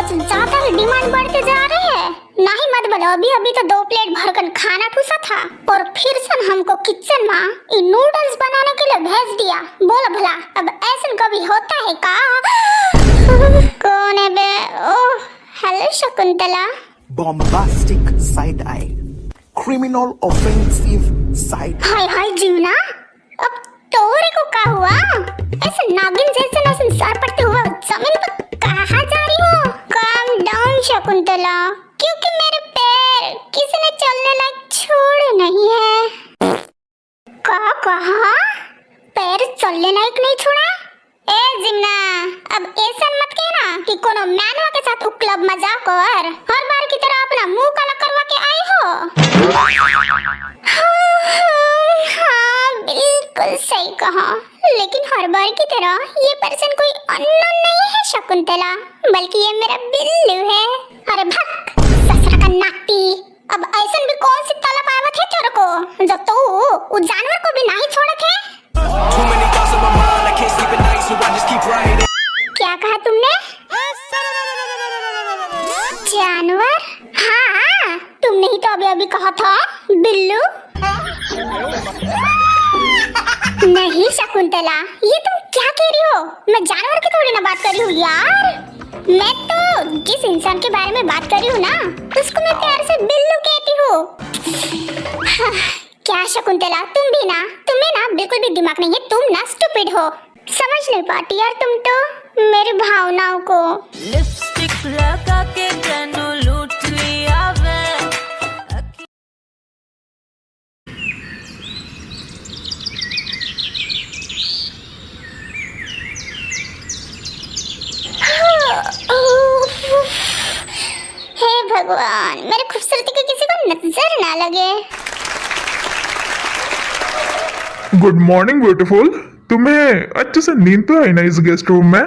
कुछ ज्यादा ही डिमांड बढ़ते जा रही है। नहीं मत बोलो, अभी अभी तो 2 प्लेट भरकर खाना ठूसा था और फिर से हमको किचन में ये नूडल्स बनाने के लिए भेज दिया। बोलो भला अब ऐसा कभी होता है का? कौन है बे? Oh hello Shakuntala. Bombastic side eye, criminal offensive side eye. हाय हाय जीवना, अब तोरे को क्या हुआ? ऐसे नागिन जैसे नौसिन सर पड़ते हुआ जमीन पर कहाँ जा रही हो? काम डाउन शकुंतला, क्योंकि मेरे पैर किसी ने चलने लायक छोड़े नहीं है। कहा? पैर चलने लायक नहीं छोड़ा? ए जिमना, अब ऐसा मत कहना कि कोनो मैनवा के साथ क्लब में जाकर हर बार की तरह अपना मुंह काला करवा के आए हो। हाँ, बिल्कुल सही कहा, लेकिन हर बार की तरह ये पर्सन कोई अननोन नहीं है शकुंतला, बल्कि ये मेरा बिल्लू है। अरे भक ससुरा का नाती, अब ऐसा भी कौन सी तलब आवत है तेरे को जो तू उस जानवर को भी नहीं छोड़त है? क्या कहा तुमने? जानवर? हाँ, तुमने ही तो अभी अभी कहा था बिल्लू। नहीं शकुंतला, ये तुम क्या कह रही हो? मैं जानवर की थोड़ी ना बात कर रही हूँ यार। मैं तो जिस इंसान के बारे में बात कर रही हूँ ना, उसको मैं प्यार से बिल्लू कहती हूँ। क्या शकुंतला, तुम्हें ना बिल्कुल भी दिमाग नहीं है, तुम ना स्टूपिड हो। समझ नहीं पाती यार तुम तो मेरी भावनाओं को। लिपस्टिक लगा के जानू लूट लिया वे। हे भगवान, मेरे खूबसूरती को किसी को नजर ना लगे। गुड मॉर्निंग ब्यूटीफुल, तुम्हें अच्छे से नींद तो आई ना इस गेस्ट रूम में?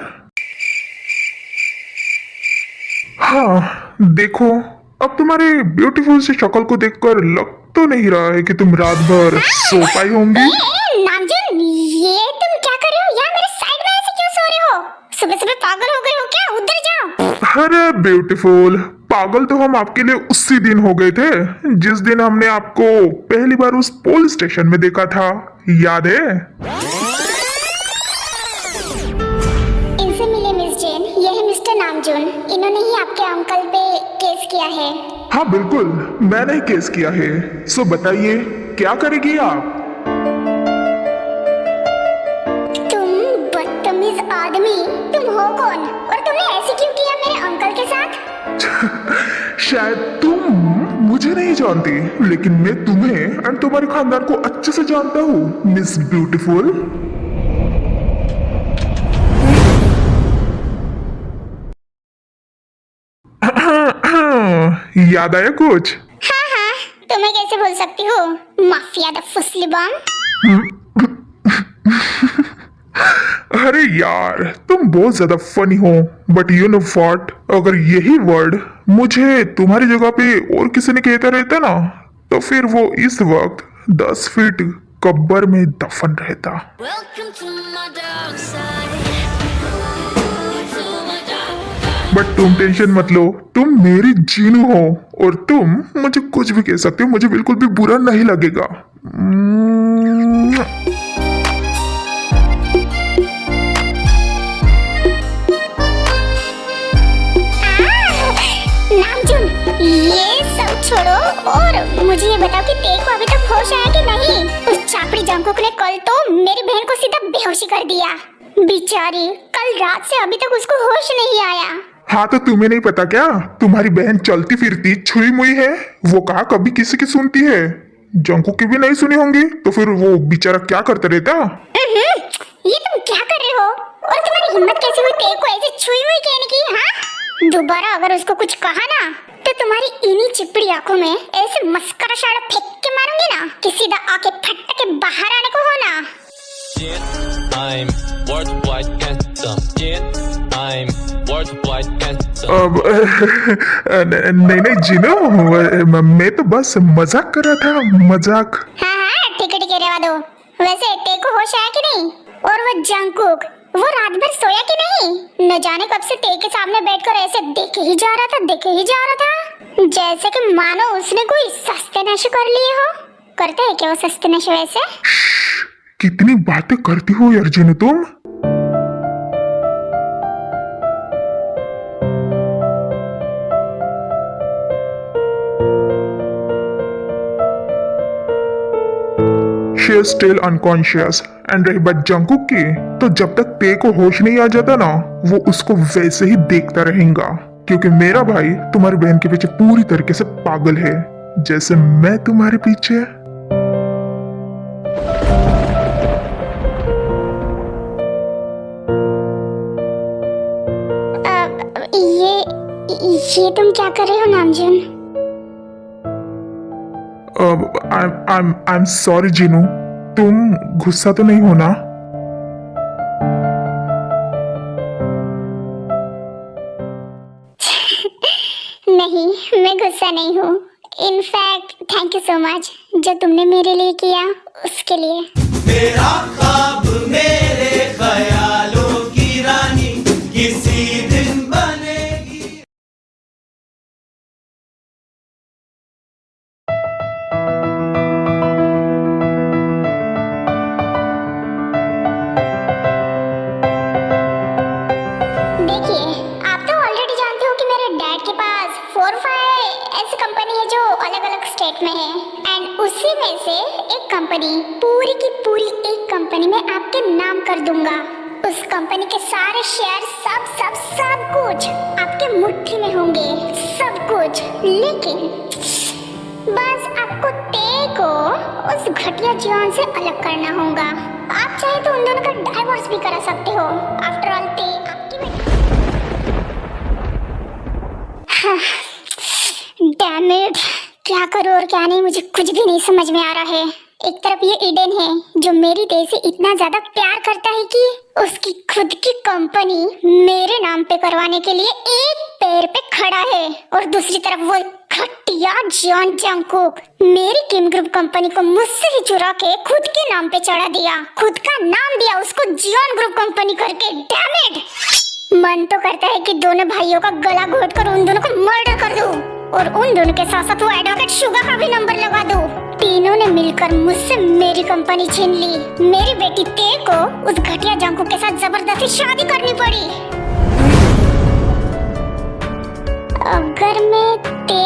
हाँ देखो, अब तुम्हारे ब्यूटीफुल सी शक्ल को देखकर लग तो नहीं रहा है कि तुम रात भर सो पाई होंगी। नामजन, ये तुम क्या कर रहे हो? यहाँ मेरे साइड में ऐसे क्यों सो रहे हो? सुबह सुबह पागल हो गए हो क्या? उधर जाओ। अरे ब्यूटीफुल, पागल तो हम आपके लिए उसी दिन हो गए थे जिस दिन हमने आपको पहली बार उस पुलिस स्टेशन में देखा था, याद है? इनसे मिले मिस जेन, ये है मिस्टर नामजून। इन्होंने ही आपके अंकल पे केस किया है। हाँ बिल्कुल, मैंने ही केस किया है। सो बताइए क्या करेगी आप? तुम बदतमीज आदमी, तुम हो कौन और तुमने ऐसे क्यों किया मेरे अंकल के साथ? शायद तुम मुझे नहीं जानती, लेकिन मैं तुम्हें एंड तुम्हारे खानदान को अच्छे से जानता हूँ मिस ब्यूटीफुल। याद आया कुछ? हाँ, तुम्हें कैसे भूल सकती हूँ, माफिया द फुसली बम। अरे यार, तुम बहुत ज्यादा फनी हो, बट यू नो व्हाट, अगर यही वर्ड मुझे तुम्हारी जगह पे और किसी ने कहता रहता ना, तो फिर वो इस वक्त 10 फीट कब्र में दफन रहता। Welcome to my dark side. But तुम टेंशन मत लो, तुम मेरी जीनू हो और तुम मुझे कुछ भी कह सकते हो, मुझे बिल्कुल भी बुरा नहीं लगेगा। नामजून, ये सब छोड़ो और मुझे ये बताओ कि तेरे को अभी तक होश आया कि नहीं? उस चापड़ी जंकुक ने कल तो मेरी बहन को सीधा बेहोशी कर दिया। बेचारी, कल रात से अभी तक उसको होश नहीं आया। हाँ तो तुम्हें नहीं पता क्या? तुम्हारी बहन चलती फिरती छुई मुई है, वो कहा कभी किसी की सुनती है। जंकू की भी नहीं सुनी होंगी, तो फिर वो बेचारा क्या करता रहता? ये तुम क्या कर रहे हो? और तुम्हारी हिम्मत कैसे हुई तेरे को ऐसे छुई मुई कहने की? हाँ, दोबारा अगर उसको कुछ कहा ना, तो तुम्हारी इन्हीं चिपड़ी आंखों में ऐसे मस्करा शाड़ा फेंक के मारूंगी ना कि सीधा आके फट के बाहर आने को हो ना। I'm worldwide handsome. I'm worldwide handsome. अब नहीं जीनो, मैं तो बस मजाक कर रहा था, मजाक। हाँ, ठीक है रहवा दो। वैसे तेरे को होश आया कि नहीं? और वो जंकुक, वो रात भर सोया कि नहीं? न जाने कब से ते के सामने बैठकर ऐसे देखे ही जा रहा था जैसे कि मानो उसने कोई सस्ते नशे कर लिए हो। करते है क्या वो सस्ते नशे वैसे? कितनी बातें करती हो यार जिन तुम। She is still unconscious and रही बात जंकुक की, तो जब तक ते को होश नहीं आ जाता ना, वो उसको वैसे ही देखता रहेगा, क्योंकि मेरा भाई तुम्हारी बहन के पीछे पूरी तरीके से पागल है, जैसे मैं तुम्हारे पीछे। ये तुम क्या कर रहे हो नामजून? I'm sorry जीनू, तुम गुस्सा तो नहीं हो ना? नहीं, मैं गुस्सा नहीं हूँ। In fact thank you so much जो तुमने मेरे लिए किया उसके लिए। मेरा ख्वाब मेरे ख्यालों की रानी किसी दिन बनेगी। देखिए, आप तो ऑलरेडी जानते हो कि मेरे डैड के पास 4-5 ऐसी कंपनी है जो अलग अलग स्टेट में है, एंड उसी में से एक कंपनी, पूरी की पूरी एक कंपनी में आपके नाम कर दूंगा। उस कंपनी के सारे शेयर सब कुछ आपके मुट्ठी में होंगे, सब कुछ। लेकिन बस आपको ते को उस घटिया जीवन से अलग करना होगा। आप चाहे तो उन दोनों का डाइवोर्स भी करा सकते हो। आफ्टर ऑल ते आपकी बेटी। डैम इट, क्या करूं और क्या नहीं मुझे कुछ भी नहीं समझ में आ रहा है। एक तरफ ये ईडन है जो मेरी ते से इतना ज्यादा प्यार करता है कि उसकी खुद की कंपनी मेरे नाम पे करवाने के लिए एक पैर पे खड़ा है, और दूसरी तरफ वो घटिया जॉन जंकुक मेरी किम ग्रुप कंपनी को मुझसे ही चुरा के खुद के नाम पे चढ़ा दिया, खुद का नाम दिया उसको जियोन ग्रुप कंपनी करके। डैम इट, मन तो करता है कि दोनों भाइयों का गला घोट कर उन दोनों को मर्डर कर दूं, और उन दोनों के साथ साथ वो एडवोकेट शुगा का भी नंबर लगा दूं। तीनों ने मिलकर मुझसे मेरी कंपनी छीन ली। मेरी बेटी ते को उस घटिया जंकुक के साथ जबरदस्ती शादी करनी पड़ी। अगर मैं ते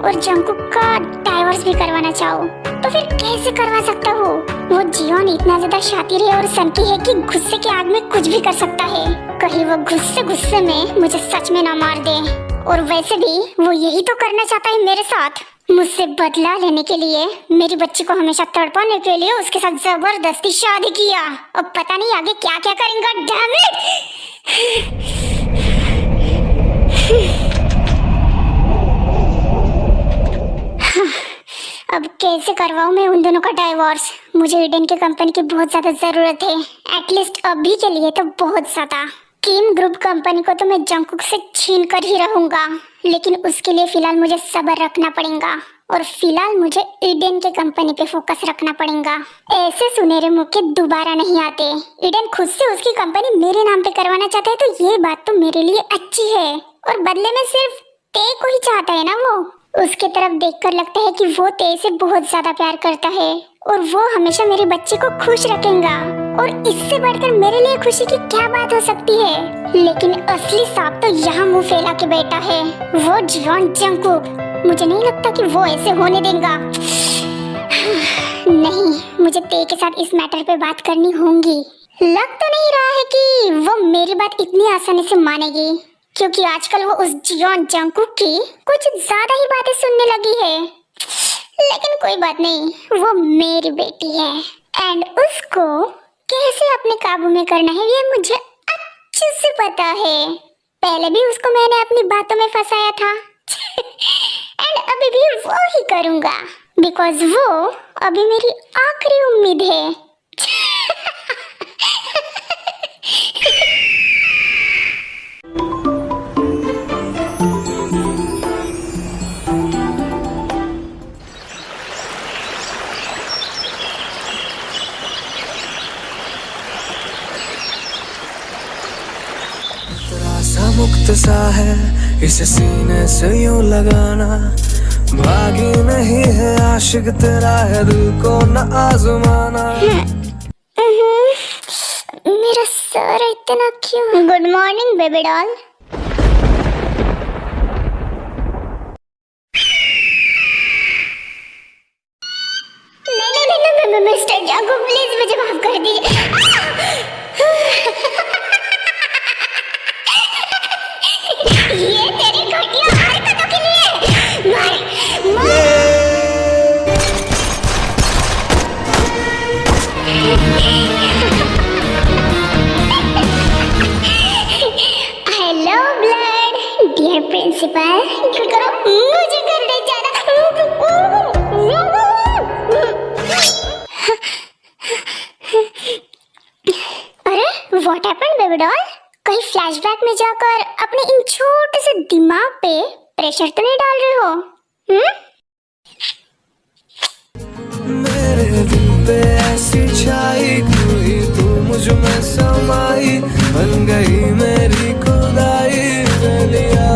और जंकुक का डाइवोर्स भी करवाना चाहूँ तो फिर कैसे करवा सकता हूँ? वो जियोन इतना ज्यादा शातिर है और सनकी है कि गुस्से की आग में कुछ भी कर सकता है। कहीं वो गुस्से में मुझे सच में ना मार दे। और वैसे भी वो यही तो करना चाहता है मेरे साथ, मुझसे बदला लेने के लिए, मेरी बच्ची को हमेशा तड़पाने के लिए उसके साथ जबरदस्ती शादी किया। अब पता नहीं आगे क्या क्या करेंगे। Damn it. अब कैसे करवाऊं मैं उन दोनों का डाइवोर्स? मुझे ईडन की कंपनी की बहुत ज्यादा जरूरत है, एटलीस्ट अभी के लिए तो बहुत ज्यादा। किम ग्रुप कंपनी को तो मैं जंकुक से छीन कर ही रहूंगा, लेकिन उसके लिए फिलहाल मुझे सब्र रखना पड़ेगा, और फिलहाल मुझे ईडन के कंपनी पे फोकस रखना पड़ेगा। ऐसे सुनहरे मौके दोबारा नहीं आते। ईडन खुद से उसकी कंपनी मेरे नाम पे करवाना चाहता है तो ये बात तो मेरे लिए अच्छी है, और बदले में सिर्फ ते को ही चाहता है ना वो। उसके तरफ देखकर लगता है कि वो ते से बहुत ज्यादा प्यार करता है, और वो हमेशा मेरी बच्ची को खुश रखेगा, और इससे बढ़कर मेरे लिए खुशी की क्या बात हो सकती है। लेकिन असली सांप तो यहाँ मुंह फैला के बैठा है, वो जियोन जंकुक। मुझे नहीं लगता कि वो ऐसे होने देगा। नहीं, मुझे ते के साथ इस मैटर पे बात करनी होगी। लग तो नहीं रहा है कि वो मेरी बात इतनी आसानी से मानेगी, क्योंकि आजकल वो उस जियोन जंकुक की कुछ ज्यादा ही बातें सुनने लगी है। लेकिन कोई बात नहीं, वो मेरी बेटी है, एंड उसको कैसे अपने काबू में करना है ये मुझे अच्छे से पता है। पहले भी उसको मैंने अपनी बातों में फंसाया था एंड अभी भी वो ही करूंगा, बिकॉज वो अभी मेरी आखिरी उम्मीद है। इसे सीने से यूं लगाना, भागी नहीं है आशिक तेरा है दिल को न आजमाना। मेरा सर इतना क्यों? Good morning baby doll. नहीं मिस्टर जागो प्लीज मुझे माफ कर दीजिए। ये तेरी घटिया हरकतों के लिए हेलो ब्लड डियर प्रिंसिपल, करो मुझे घर नहीं जाना। अरे व्हाट हैपेंड बेबी डॉल? कहीं फ्लैशबैक में जाकर अपने इन छोटे से दिमाग पे प्रेशर तो नहीं डाल रहे हो? मेरे दिल पे ऐसी छाई कोई तू मुझ में समाई, बन गई मेरी खुदाई लिया।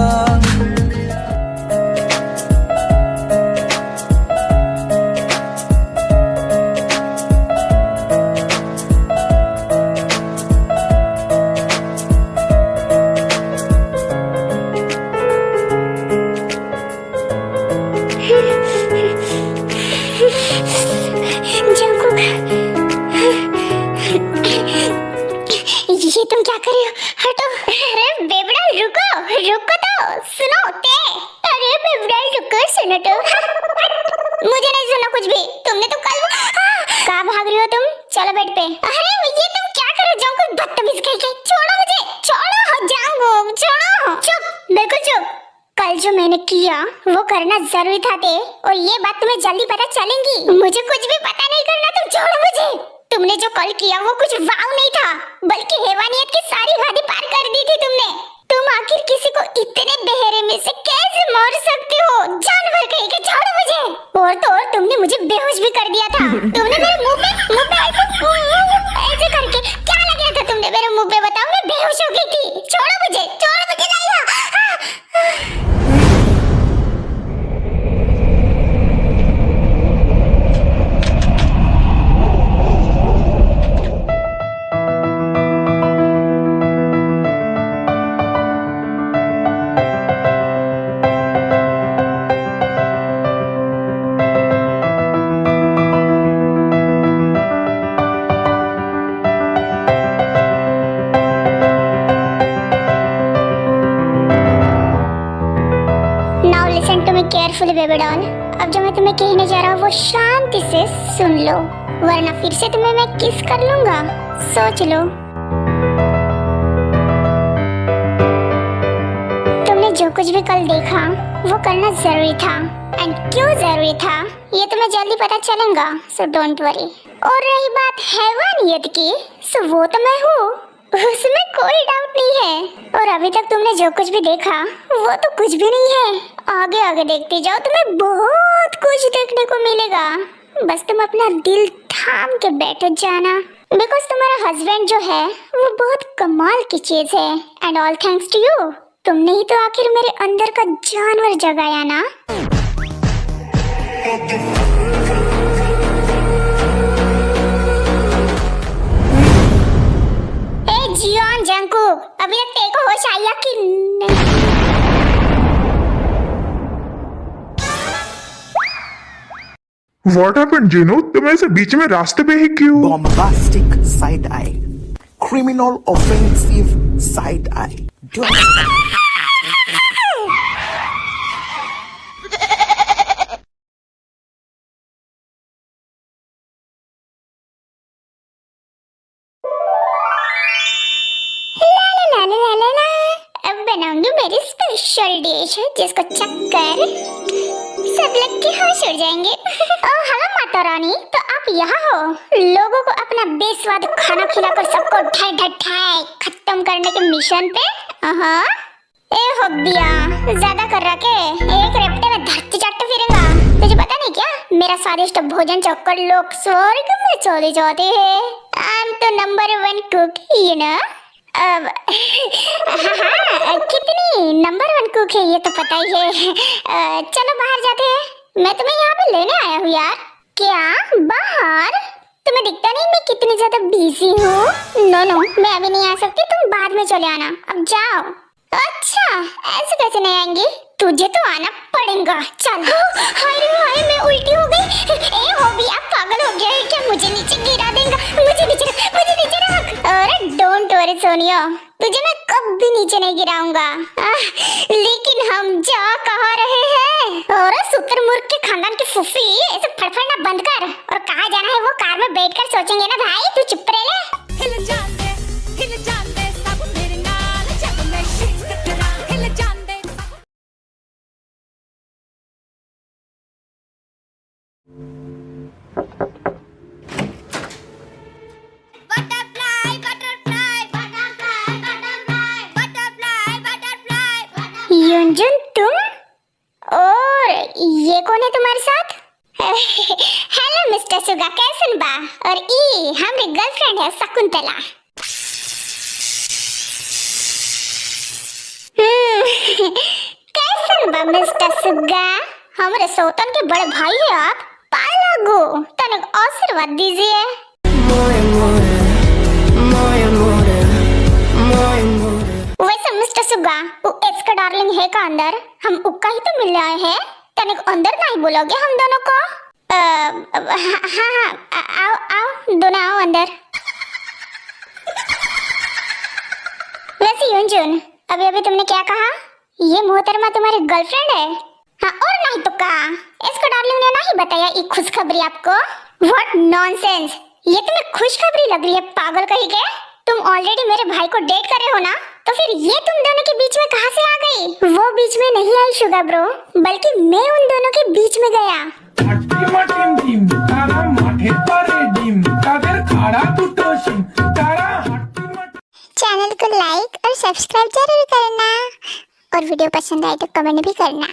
ये तुम क्या कर रही हो? हटो। अरे बेबड़ा रुको रुको तो सुनो ते। अरे बेबड़ा रुको सुनो तो। मुझे नहीं सुना कुछ भी। तुमने तो कल कहाँ भाग रही हो तुम? चलो बेड पे। अरे ये तुम क्या कर रहे हो? जाओ बदतमीज कहीं के। छोड़ो मुझे, छोड़ो जाओ, छोड़ो। चुप, बिल्कुल चुप। कल जो मैंने किया वो करना जरूरी था ते, और ये बात तुम्हें जल्दी पता चलेगी। मुझे कुछ भी पता नहीं करना, तुम छोड़ो मुझे। तुमने जो कल किया वो कुछ वाव नहीं था, बल्कि हैवानियत की सारी हदें पार कर दी थी तुमने। तुम आखिर किसी को इतने बेहरे में से कैसे मार सकते हो? जानवर कहीं के, छोड़ो मुझे। और तो और तुमने मुझे बेहोश भी कर दिया था। तुमने मेरे मुंह पे ऐसे करके क्या लगा था? तुमने मेरे मुंह पे, बताओ, मैं बेहोश हो गई थी। छोड़ो मुझे, छोड़ो मुझे। केयरफुली बेबी डॉल, अब जो मैं तुम्हें कहने जा रहा हूँ वो शांति से सुन लो, वरना फिर से तुम्हें मैं किस कर लूंगा। सोच लो। तुमने जो कुछ भी कल देखा वो करना जरूरी था, एंड क्यों जरूरी था ये तुम्हें जल्दी पता चलेगा, सो डोंट वरी। और रही बात हैवानियत की, सो वो तो मैं हूँ, उसमें कोई डाउट नहीं है। और अभी तक तुमने जो कुछ भी देखा वो तो कुछ भी नहीं है। आगे आगे देखते जाओ, तुम्हें बहुत कुछ देखने को मिलेगा। बस तुम अपना दिल थाम के बैठो जाना, बिकॉज तुम्हारा हस्बैंड जो है वो बहुत कमाल की चीज है, and all thanks to you. तुमने ही तो आखिर मेरे अंदर का जानवर जगाया ना। जियोन जंकुक, अभी तक तेरे को होश आया कि नहीं? What happened, Jinu? तुम ऐसे बीच में रास्ते पे ही क्यों? Bombastic side eye. Criminal offensive side eye. Do you understand? अब बनाऊंगी मेरी स्पेशल डिश जिसको चक्कर सब लग के होश उड़ जाएंगे। ओह हेलो माता रानी, तो आप यहाँ हो लोगों को अपना बेस्वाद खाना खिलाकर सबको ढाई खत्म करने के मिशन पे। ए हब्बिया, ज्यादा कर रहा के? एक रेपटे में धरती चाटते फिरेगा। तुझे पता नहीं क्या, मेरा स्वादिष्ट भोजन चक्कर लोग स्वर्ग में चले जाते हैं। आई एम तो नंबर 1 कुक, यू नो। हाँ, कितनी नंबर 1 कुक है ये तो पता ही है। चलो बाहर जाते हैं, मैं तुम्हें यहाँ पे लेने आया हूँ यार। क्या बाहर? तुम्हें दिखता नहीं मैं कितनी ज्यादा बिजी हूँ? नो नो, मैं अभी नहीं आ सकती, तुम बाद में चले आना, अब जाओ। अच्छा, ऐसे कैसे नहीं आएंगी? तुझे तो आना पड़ेगा। चल। हाय रे हाय, मैं उल्टी हो गई। ए हो भी, आप पागल हो गया है क्या? मुझे नीचे गिरा देगा। मुझे नीचे रख। अरे डोंट वरी सोनिया, तुझे मैं कभी नीचे नहीं गिराऊंगा। लेकिन हम जा कहाँ रहे हैं? और शुतुरमुर्ग के खानदान की फूफी, ऐसे फड़फड़ना बंद कर और कहाँ जाना है वो कार में बैठकर सोचेंगे ना भाई। तू चुप रह ले। हिल जाते सब मेरे नाल जब मैं शिफ्ट करा हिल जाते युंजुन तुम? और ये कौन है तुम्हारे साथ? हेलो मिस्टर सुगा, कैसन बा? और ई हमारी गर्लफ्रेंड है शकुंतला। कैसन बा मिस्टर सुगा? हमारे सौतन के बड़े भाई है आप। पालागो तनिक आशीर्वाद दीजिए। वैसे मिस्टर सुगा, वो एक्स का डार्लिंग है का अंदर? हम उक्का ही तो मिलने आए हैं, तनिक अंदर नहीं बोलोगे हम दोनों को? हाँ, आओ दोनों आओ अंदर। वैसे युंजुन, अभी तुमने क्या कहा? ये मोहतरमा तुम्हारी गर्लफ्रेंड है? हाँ और नहीं तो क्या? इसको डार्लिंग ने नहीं बताया ये खुशखबरी आपको? व्हाट नॉनसेंस, ये तुम्हें खुशखबरी लग रही है पागल कहीं के? तुम ऑलरेडी मेरे भाई को डेट कर रहे हो ना, तो फिर ये तुम दोनों के बीच में कहाँ से आ गई? वो बीच में नहीं आई शुगर ब्रो, बल्कि मैं उन दोनों के बीच में गया। चैनल को लाइक और सब्सक्राइब जरूर करना, और वीडियो पसंद आए तो कमेंट भी करना।